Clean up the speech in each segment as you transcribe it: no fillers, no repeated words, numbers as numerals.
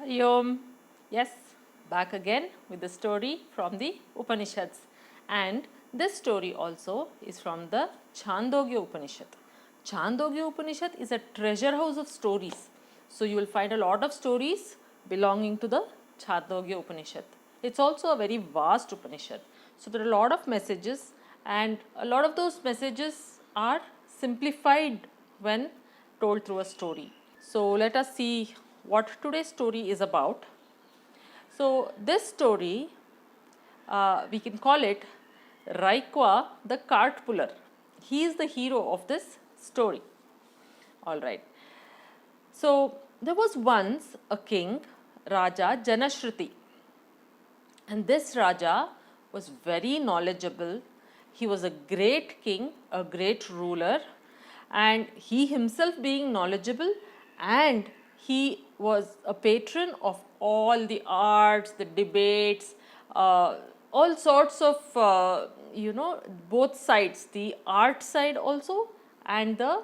Hari Om. Yes, back again with the story from the Upanishads. And this story also is from the Chandogya Upanishad. Chandogya Upanishad is a treasure house of stories. So you will find a lot of stories belonging to the Chandogya Upanishad. It's also a very vast Upanishad. So there are a lot of messages, and a lot of those messages are simplified when told through a story. So let us see what today's story is about. So this story, we can call it Raikwa the cart puller. He is the hero of this story. All right. So there was once a king, Raja Janashruti, and this Raja was very knowledgeable. He was a great king, a great ruler, and he himself being knowledgeable, and he was a patron of all the arts, the debates, all sorts of, both sides, the art side also and the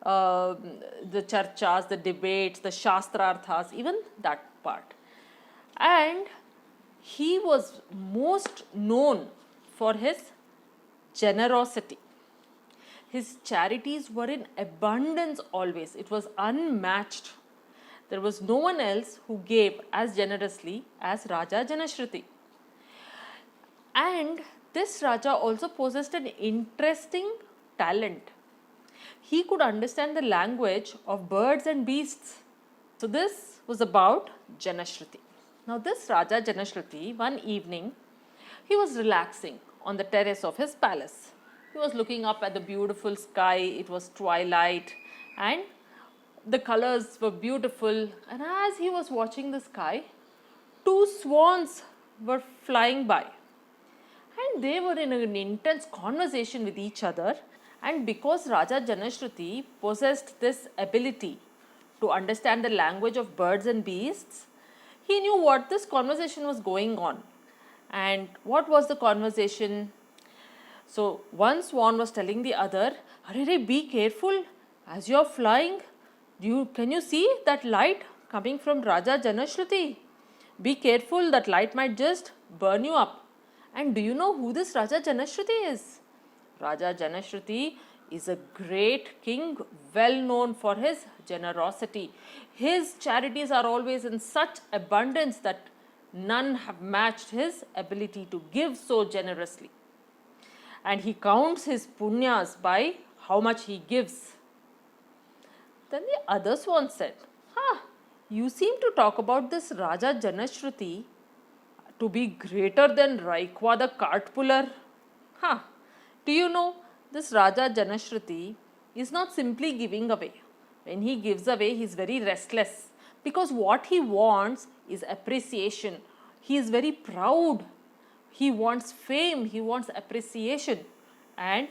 charchas, the debates, the shastrarthas, even that part. And he was most known for his generosity. His charities were in abundance always, it was unmatched. There was no one else who gave as generously as Raja Janashruti. And this Raja also possessed an interesting talent. He could understand the language of birds and beasts. So this was about Janashruti. Now this Raja Janashruti, one evening, he was relaxing on the terrace of his palace. He was looking up at the beautiful sky. It was twilight and the colors were beautiful. And as he was watching the sky, two swans were flying by. And they were in an intense conversation with each other. And because Raja Janashruti possessed this ability to understand the language of birds and beasts, he knew what this conversation was going on. And what was the conversation? So one swan was telling the other, "Arre, be careful as you are flying. Can you see that light coming from Raja Janashruti? Be careful, that light might just burn you up." And do you know who this Raja Janashruti is? Raja Janashruti is a great king, well known for his generosity. His charities are always in such abundance that none have matched his ability to give so generously. And he counts his punyas by how much he gives. Then the other swan said, you seem to talk about this Raja Janashruti to be greater than Raikwa the cart puller. Do you know, this Raja Janashruti is not simply giving away. When he gives away, he is very restless, because what he wants is appreciation. He is very proud. He wants fame, he wants appreciation. And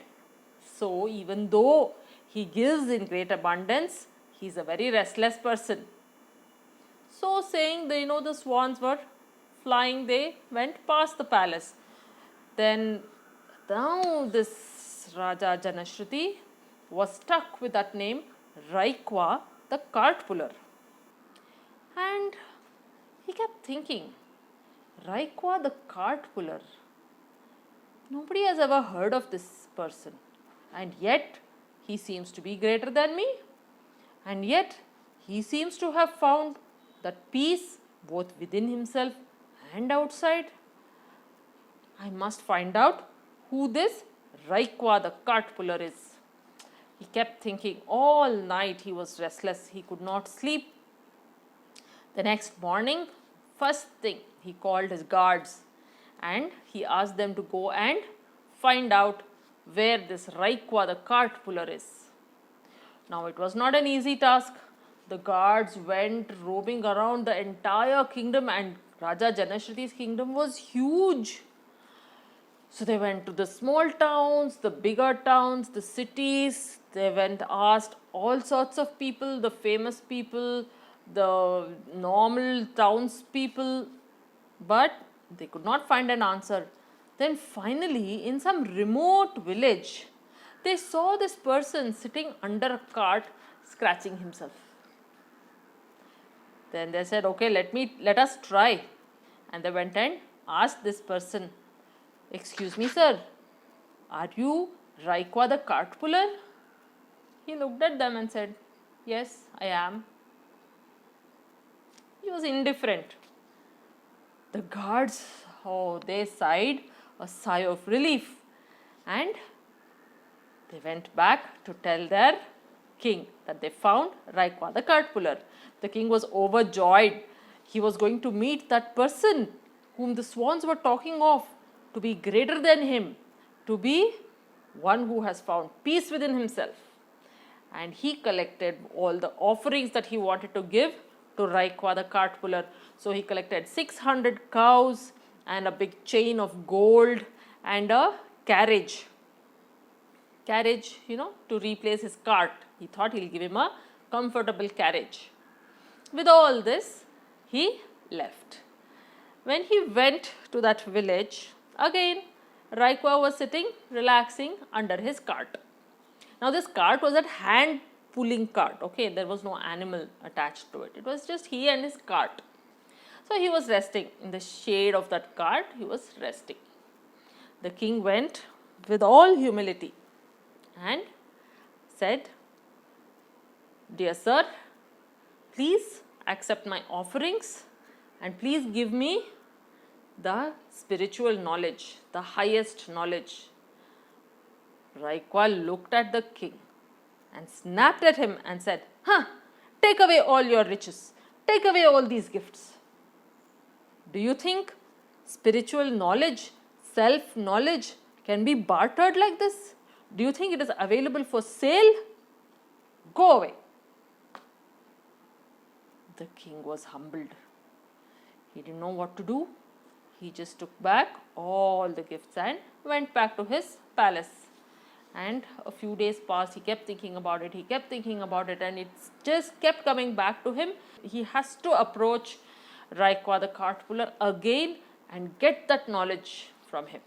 so even though he gives in great abundance, he is a very restless person. So saying, the swans were flying, they went past the palace. Then now this Raja Janashruti was stuck with that name, Raikwa the cart puller. And he kept thinking, Raikwa the cart puller. Nobody has ever heard of this person. And yet he seems to be greater than me. And yet he seems to have found that peace both within himself and outside. I must find out who this Raikwa the cart puller is. He kept thinking all night. He was restless. He could not sleep. The next morning, first thing, he called his guards and he asked them to go and find out where this Raikwa the cart puller is. Now it was not an easy task. The guards went roaming around the entire kingdom, and Raja Janashruti's kingdom was huge. So they went to the small towns, the bigger towns, the cities. They went, asked all sorts of people, the famous people, the normal townspeople, but they could not find an answer. Then finally, in some remote village, they saw this person sitting under a cart scratching himself. Then they said, okay, let us try. And they went and asked this person, excuse me, sir, are you Raikwa the cart puller? He looked at them and said, yes, I am. He was indifferent. The guards, oh, they sighed a sigh of relief, and they went back to tell their king that they found Raikwa the cart puller. The king was overjoyed. He was going to meet that person whom the swans were talking of, to be greater than him, to be one who has found peace within himself. And he collected all the offerings that he wanted to give to Raikwa the cart puller. So he collected 600 cows and a big chain of gold and a carriage, to replace his cart. He thought he'll give him a comfortable carriage. With all this, he left. When he went to that village, again Raikwa was sitting relaxing under his cart. Now this cart was a hand pulling cart, okay, there was no animal attached to it. It was just he and his cart. So he was resting in the shade of that cart, he was resting. The king went with all humility and said, dear sir, please accept my offerings and please give me the spiritual knowledge, the highest knowledge. Raikwa looked at the king and snapped at him and said, take away all your riches, take away all these gifts. Do you think spiritual knowledge, self-knowledge can be bartered like this? Do you think it is available for sale? Go away. The king was humbled. He didn't know what to do. He just took back all the gifts and went back to his palace. And a few days passed, he kept thinking about it, and it just kept coming back to him. He has to approach Raikwa the cart puller again and get that knowledge from him.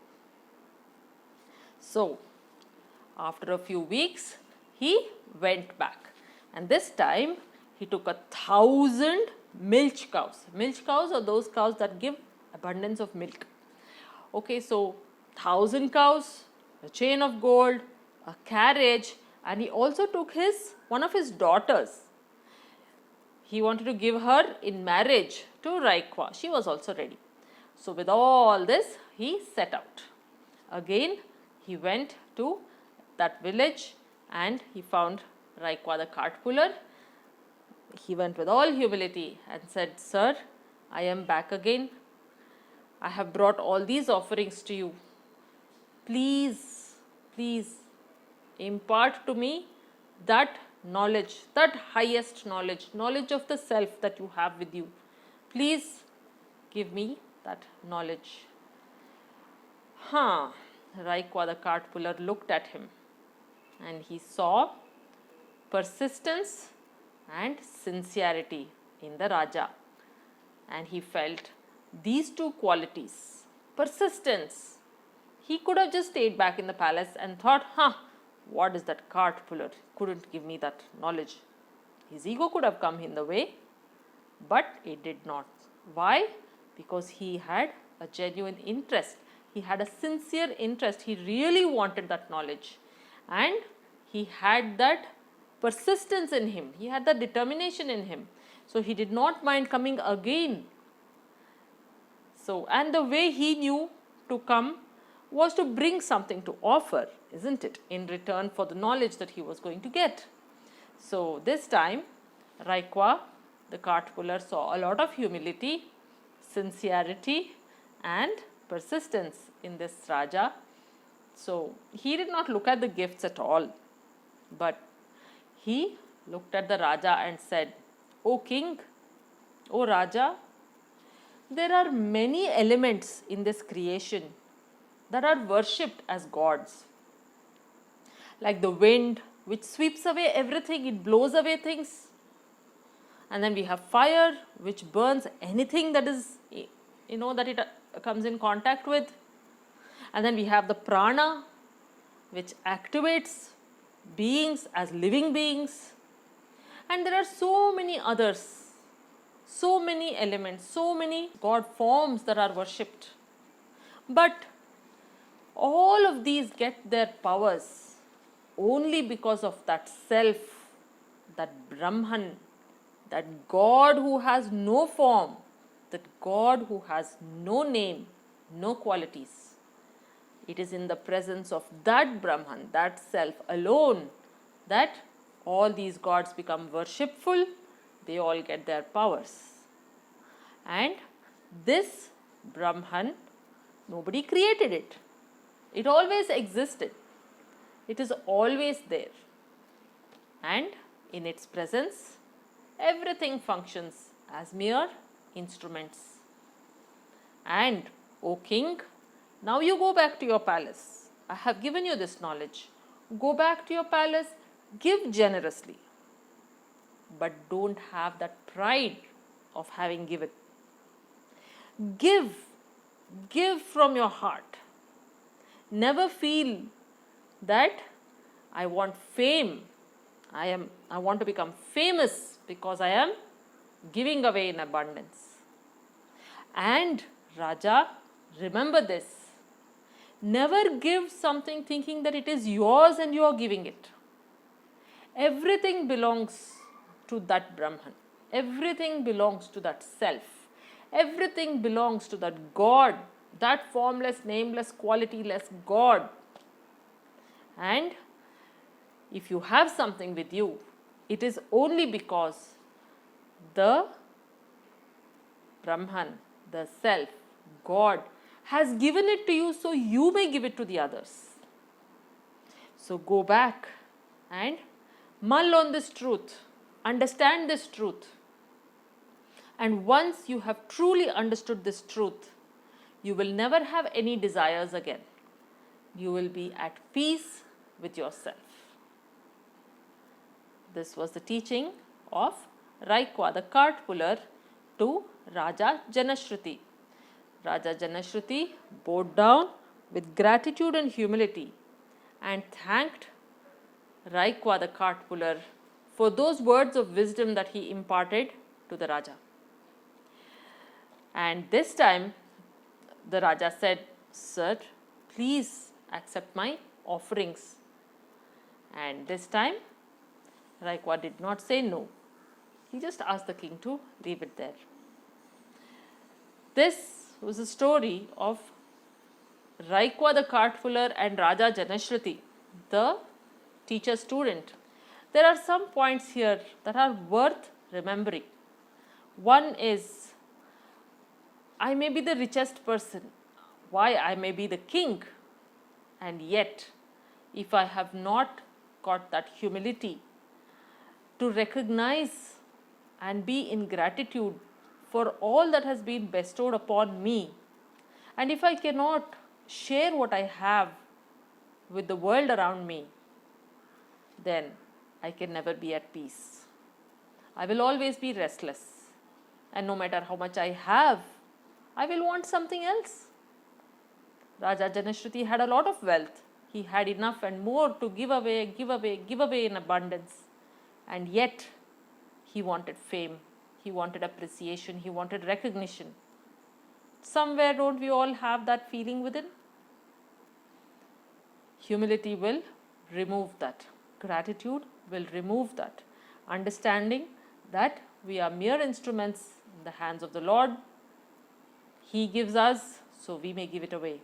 So, after a few weeks, he went back, and this time he took 1,000 milch cows. Milch cows are those cows that give abundance of milk. Okay, so 1,000 cows, a chain of gold, a carriage, and he also took one of his daughters. He wanted to give her in marriage to Raikwa. She was also ready. So with all this, he set out. Again, he went to that village and he found Raikwa the cart puller. He went with all humility and said, sir, I am back again. I have brought all these offerings to you. Please, please impart to me that knowledge, that highest knowledge, knowledge of the self that you have with you. Please give me that knowledge. Raikwa the cart puller looked at him and he saw persistence and sincerity in the Raja. And he felt these two qualities, persistence. He could have just stayed back in the palace and thought, what is that cart puller? Couldn't give me that knowledge. His ego could have come in the way, but it did not. Why? Because he had a genuine interest. He had a sincere interest. He really wanted that knowledge. And he had that persistence in him. He had that determination in him. So he did not mind coming again. So, and the way he knew to come was to bring something to offer, isn't it, in return for the knowledge that he was going to get. So this time, Raikwa, the cart puller, saw a lot of humility, sincerity and persistence in this Raja. So he did not look at the gifts at all, but he looked at the Raja and said, O king, O Raja, there are many elements in this creation that are worshipped as gods. Like the wind, which sweeps away everything, it blows away things. And then we have fire, which burns anything that is, that it comes in contact with. And then we have the prana, which activates beings as living beings. And there are so many others. so many elements, so many God forms that are worshipped. But all of these get their powers only because of that self, that Brahman, that God who has no form, that God who has no name, no qualities. It is in the presence of that Brahman, that self alone, that all these gods become worshipful, they all get their powers. And this Brahman, nobody created it. It always existed. It is always there. And in its presence, everything functions as mere instruments. And, O king, now you go back to your palace. I have given you this knowledge. Go back to your palace, give generously. But don't have that pride of having given. Give from your heart. Never feel that I want fame. I want to become famous because I am giving away in abundance. And Raja, remember this. Never give something thinking that it is yours and you are giving it. Everything belongs to that Brahman. Everything belongs to that self. Everything belongs to that God, that formless, nameless, qualityless God. And if you have something with you, it is only because the Brahman, the self, God, has given it to you so you may give it to the others. So go back and mull on this truth, understand this truth. And once you have truly understood this truth, you will never have any desires again. You will be at peace with yourself. This was the teaching of Raikwa, the cart puller, to Raja Janashruti. Raja Janashruti bowed down with gratitude and humility and thanked Raikwa, the cart puller, for those words of wisdom that he imparted to the Raja. And this time, the Raja said, "Sir, please accept my offerings." And this time, Raikwa did not say no. He just asked the king to leave it there. This was a story of Raikwa the cart puller and Raja Janashruti, the teacher student. There are some points here that are worth remembering. One is, I may be the richest person. Why? I may be the king. And yet, if I have not got that humility to recognize and be in gratitude for all that has been bestowed upon me, and if I cannot share what I have with the world around me, then I can never be at peace. I will always be restless. And no matter how much I have, I will want something else. Raja Janashruti had a lot of wealth. He had enough and more to give away in abundance. And yet, he wanted fame. He wanted appreciation. He wanted recognition. Somewhere, don't we all have that feeling within? Humility will remove that. Gratitude will remove that. Understanding that we are mere instruments in the hands of the Lord. He gives us, so we may give it away.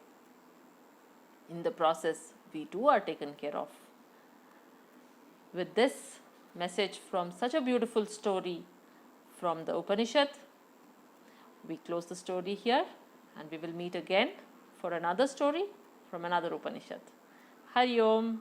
In the process, we too are taken care of. With this message from such a beautiful story from the Upanishad, we close the story here and we will meet again for another story from another Upanishad. Hari Om.